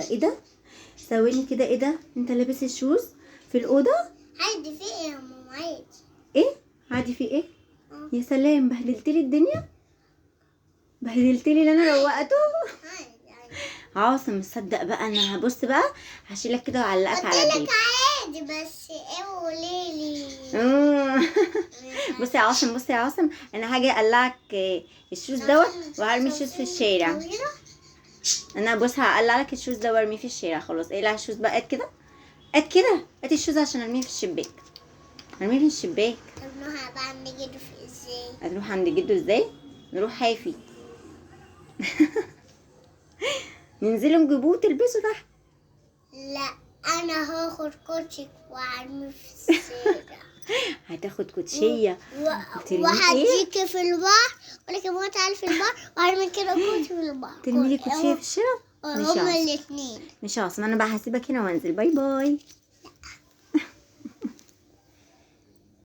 ايه ده؟ ثواني كده، ايه ده؟ انت لابس الشوز في الاوضه؟ عادي في ايه يا ماما؟ عادي. ايه عادي في ايه؟ يا سلام، بهدلتلي الدنيا، بهدلتلي اللي انا روقته. عادي عاصم مصدق بقى، انا هبص بقى هشيلك كده واعلقك على قلتلك البيت. عادي، بس ايه قوليلي. بصي يا عاصم، بصي يا عاصم، انا هاجي اقلعك الشوز دوت وهرمي الشوز في الشارع. انا بص هقلع لك الشوز ده وارميه في الشارع. خلاص اقلع الشوز بقى، قد كده قد كده، هات الشوز عشان ارميه في الشباك. ارميه في الشباك. طب نروح بقى عند جدو في ازاي؟ هنروح عند جده ازاي؟ نروح حافي. ننزلوا نجيبوه تلبسوا تحت. لا، انا هاخد كوتشك وارميه في الشارع. هتاخد كوتشيه وترميه ايه؟ وهديكي في البحر، ولكن ما تعالي في البحر وهرمي كده كوتشي في البحر. ترمي لي كوتشيه في الشارع؟ ماشي هما يا عاصم، الاثنين. ماشي يا عاصم، انا بقى هسيبك هنا وانزل. باي باي.